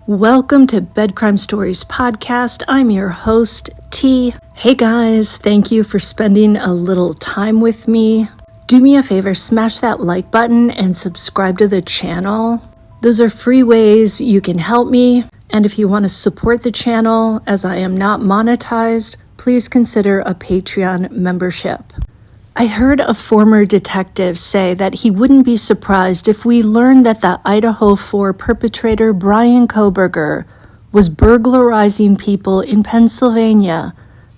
Welcome to Bed Crime Stories podcast. I'm your host, T. Hey guys, thank you for spending a little time with me. Do me a favor, smash that like button and subscribe to the channel. Those are free ways you can help me. And if you want to support the channel, as I am not monetized, please consider a Patreon membership. I heard a former detective say that he wouldn't be surprised if we learned that the Idaho 4 perpetrator Bryan Kohberger was burglarizing people in Pennsylvania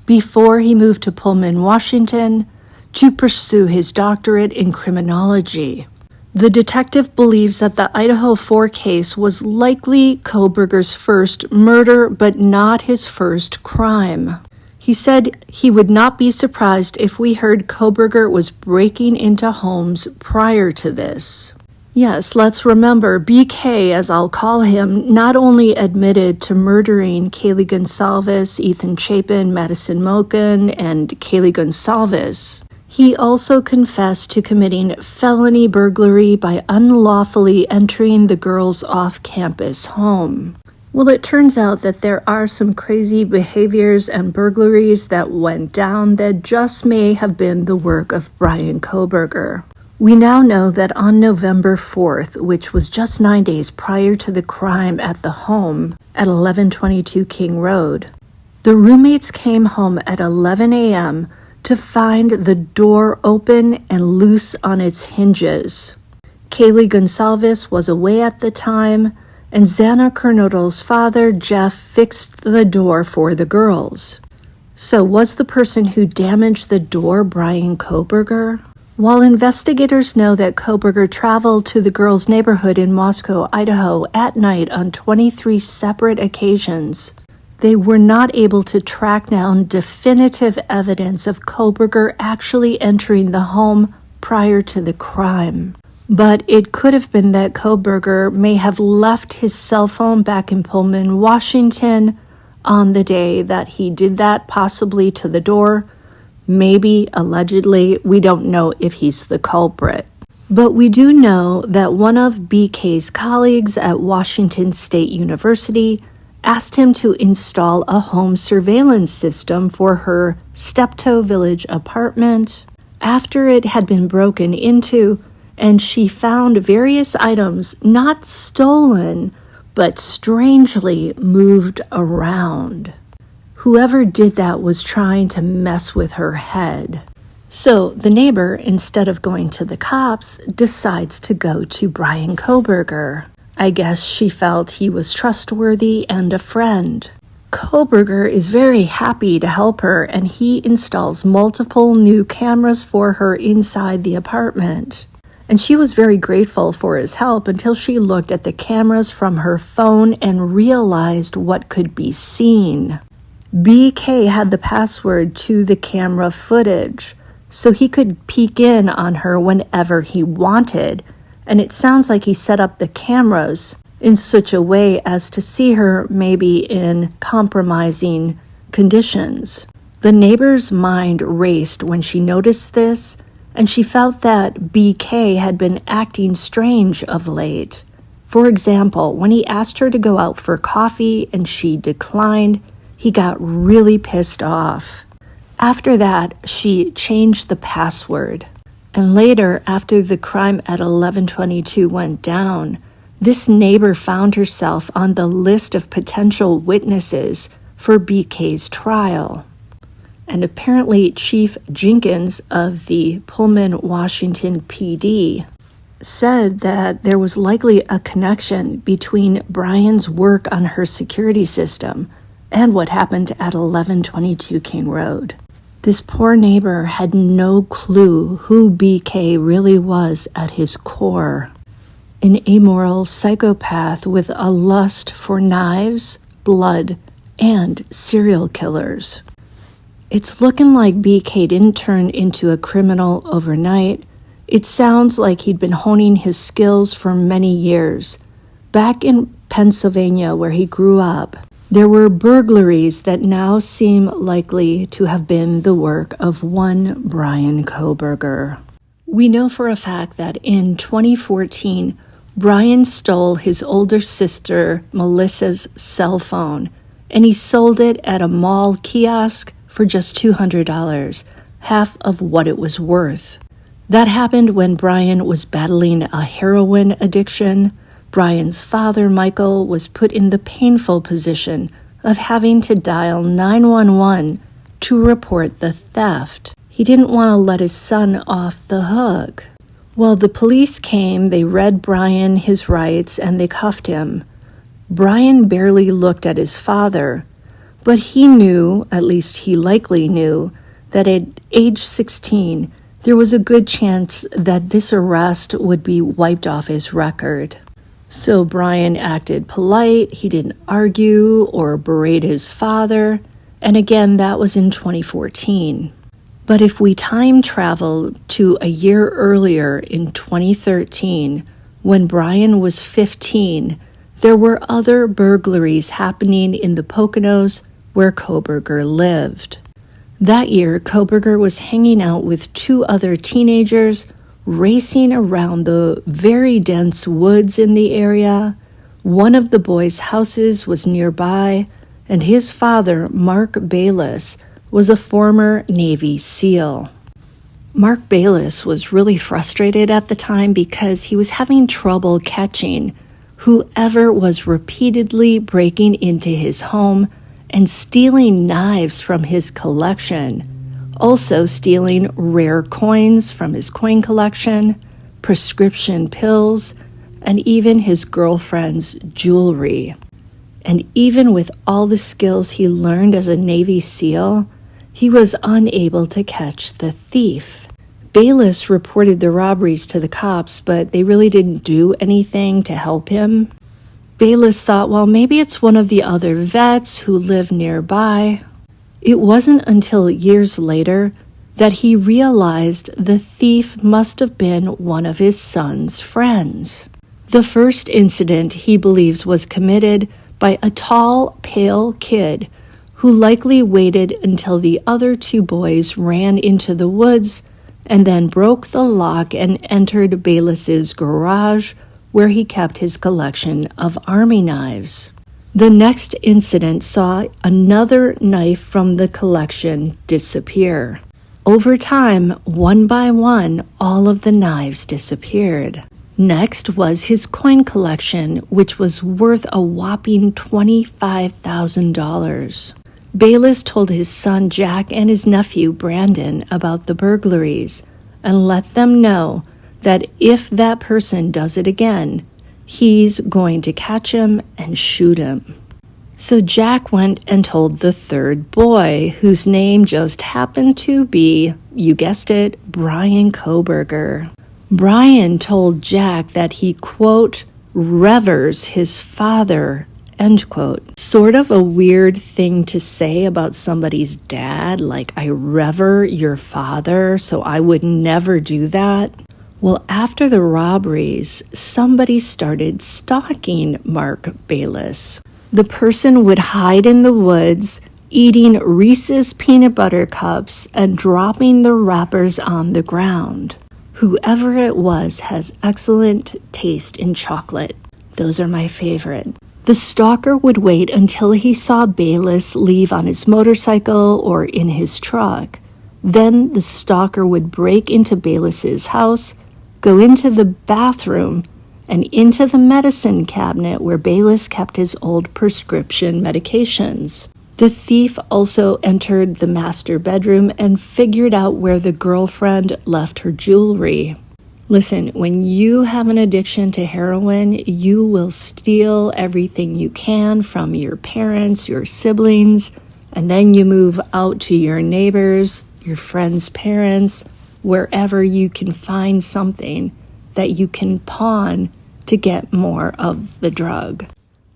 before he moved to Pullman, Washington, to pursue his doctorate in criminology. The detective believes that the Idaho 4 case was likely Kohberger's first murder, but not his first crime. He said he would not be surprised if we heard Kohberger was breaking into homes prior to this. Yes, let's remember, BK, as I'll call him, not only admitted to murdering Kaylee Goncalves, Ethan Chapin, Madison Mogen, and Kaylee Goncalves, he also confessed to committing felony burglary by unlawfully entering the girls' off-campus home. Well, it turns out that there are some crazy behaviors and burglaries that went down that just may have been the work of Bryan Kohberger. We now know that on November 4th, which was just 9 days prior to the crime at the home at 1122 King Road, the roommates came home at 11 a.m. to find the door open and loose on its hinges. Kaylee Goncalves was away at the time, and Xana Kernodle's father, Jeff, fixed the door for the girls. So was the person who damaged the door Bryan Kohberger? While investigators know that Kohberger traveled to the girls' neighborhood in Moscow, Idaho at night on 23 separate occasions, they were not able to track down definitive evidence of Kohberger actually entering the home prior to the crime. But it could have been that Kohberger may have left his cell phone back in Pullman, Washington on the day that he did that, possibly to the door. Maybe, allegedly, we don't know if he's the culprit. But we do know that one of BK's colleagues at Washington State University asked him to install a home surveillance system for her Steptoe Village apartment after it had been broken into, and she found various items not stolen, but strangely moved around. Whoever did that was trying to mess with her head. So the neighbor, instead of going to the cops, decides to go to Bryan Kohberger. I guess she felt he was trustworthy and a friend. Kohberger is very happy to help her, and he installs multiple new cameras for her inside the apartment. And she was very grateful for his help until she looked at the cameras from her phone and realized what could be seen. BK had the password to the camera footage, so he could peek in on her whenever he wanted, and it sounds like he set up the cameras in such a way as to see her maybe in compromising conditions. The neighbor's mind raced when she noticed this, and she felt that BK had been acting strange of late. For example, when he asked her to go out for coffee and she declined, he got really pissed off. After that, she changed the password. And later, after the crime at 1122 went down, this neighbor found herself on the list of potential witnesses for BK's trial. And apparently Chief Jenkins of the Pullman, Washington PD said that there was likely a connection between Bryan's work on her security system and what happened at 1122 King Road. This poor neighbor had no clue who BK really was at his core. An amoral psychopath with a lust for knives, blood, and serial killers. It's looking like BK didn't turn into a criminal overnight. It sounds like he'd been honing his skills for many years. Back in Pennsylvania, where he grew up, there were burglaries that now seem likely to have been the work of one Bryan Kohberger. We know for a fact that in 2014, Bryan stole his older sister Melissa's cell phone, and he sold it at a mall kiosk for just $200, half of what it was worth. That happened when Bryan was battling a heroin addiction. Bryan's father, Michael, was put in the painful position of having to dial 911 to report the theft. He didn't want to let his son off the hook. Well, the police came, they read Bryan his rights, and they cuffed him. Bryan barely looked at his father, but he knew, at least he likely knew, that at age 16, there was a good chance that this arrest would be wiped off his record. So Bryan acted polite, he didn't argue or berate his father, and again, that was in 2014. But if we time travel to a year earlier in 2013, when Bryan was 15, there were other burglaries happening in the Poconos where Kohberger lived. That year, Kohberger was hanging out with two other teenagers, racing around the very dense woods in the area. One of the boys' houses was nearby, and his father, Mark Bayless, was a former Navy SEAL. Mark Bayless was really frustrated at the time because he was having trouble catching whoever was repeatedly breaking into his home and stealing knives from his collection, also stealing rare coins from his coin collection, prescription pills, and even his girlfriend's jewelry. And even with all the skills he learned as a Navy SEAL, he was unable to catch the thief. Bayless reported the robberies to the cops, but they really didn't do anything to help him. Bayless thought, well, maybe it's one of the other vets who live nearby. It wasn't until years later that he realized the thief must have been one of his son's friends. The first incident, he believes, was committed by a tall, pale kid who likely waited until the other two boys ran into the woods and then broke the lock and entered Bayless's garage where he kept his collection of army knives. The next incident saw another knife from the collection disappear. Over time, one by one, all of the knives disappeared. Next was his coin collection, which was worth a whopping $25,000. Bayless told his son Jack and his nephew Brandon about the burglaries and let them know that if that person does it again, he's going to catch him and shoot him. So Jack went and told the third boy, whose name just happened to be, you guessed it, Bryan Kohberger. Bryan told Jack that he, quote, reveres his father, end quote. Sort of a weird thing to say about somebody's dad, like, I revere your father, so I would never do that. Well, after the robberies, somebody started stalking Mark Bayless. The person would hide in the woods, eating Reese's peanut butter cups and dropping the wrappers on the ground. Whoever it was has excellent taste in chocolate. Those are my favorite. The stalker would wait until he saw Bayless leave on his motorcycle or in his truck. Then the stalker would break into Bayless's house, go into the bathroom, and into the medicine cabinet where Bayless kept his old prescription medications. The thief also entered the master bedroom and figured out where the girlfriend left her jewelry. Listen, when you have an addiction to heroin, you will steal everything you can from your parents, your siblings, and then you move out to your neighbors, your friends' parents, wherever you can find something that you can pawn to get more of the drug.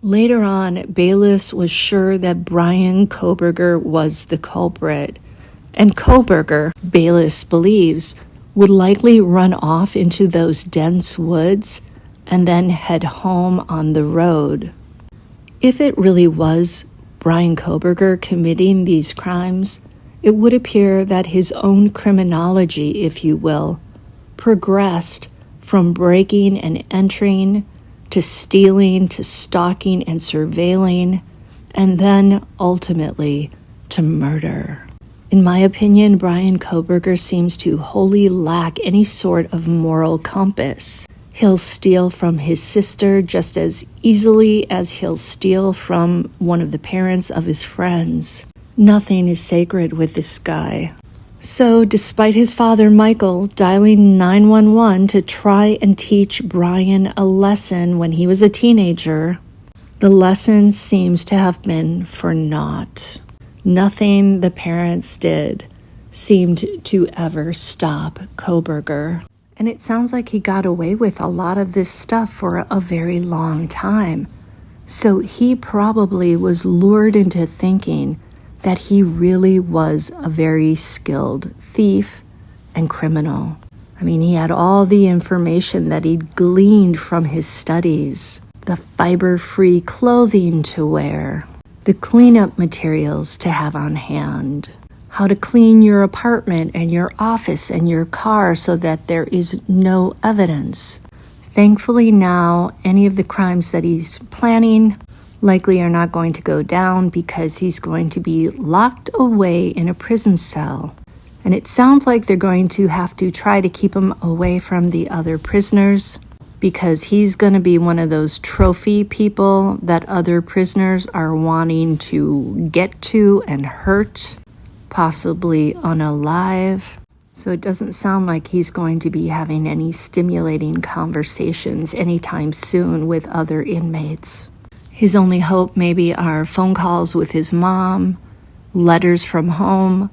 Later on, Bayless was sure that Bryan Kohberger was the culprit, and Kohberger, Bayless believes, would likely run off into those dense woods and then head home on the road. If it really was Bryan Kohberger committing these crimes, it would appear that his own criminology, if you will, progressed from breaking and entering, to stealing, to stalking and surveilling, and then ultimately to murder. In my opinion, Bryan Kohberger seems to wholly lack any sort of moral compass. He'll steal from his sister just as easily as he'll steal from one of the parents of his friends. Nothing is sacred with this guy. So, despite his father, Michael, dialing 911 to try and teach Bryan a lesson when he was a teenager, the lesson seems to have been for naught. Nothing the parents did seemed to ever stop Kohberger. And it sounds like he got away with a lot of this stuff for a very long time. So he probably was lured into thinking that he really was a very skilled thief and criminal. I mean, he had all the information that he'd gleaned from his studies, the fiber-free clothing to wear, the cleanup materials to have on hand, how to clean your apartment and your office and your car so that there is no evidence. Thankfully now, any of the crimes that he's planning likely are not going to go down because he's going to be locked away in a prison cell. And it sounds like they're going to have to try to keep him away from the other prisoners because he's going to be one of those trophy people that other prisoners are wanting to get to and hurt, possibly unalive. So it doesn't sound like he's going to be having any stimulating conversations anytime soon with other inmates. His only hope maybe are phone calls with his mom, letters from home,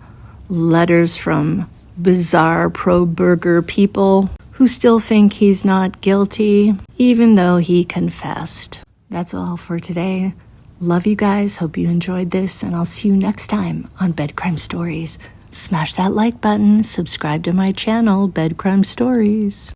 letters from bizarre pro-burger people who still think he's not guilty, even though he confessed. That's all for today. Love you guys. Hope you enjoyed this, and I'll see you next time on Bed Crime Stories. Smash that like button, subscribe to my channel, Bed Crime Stories.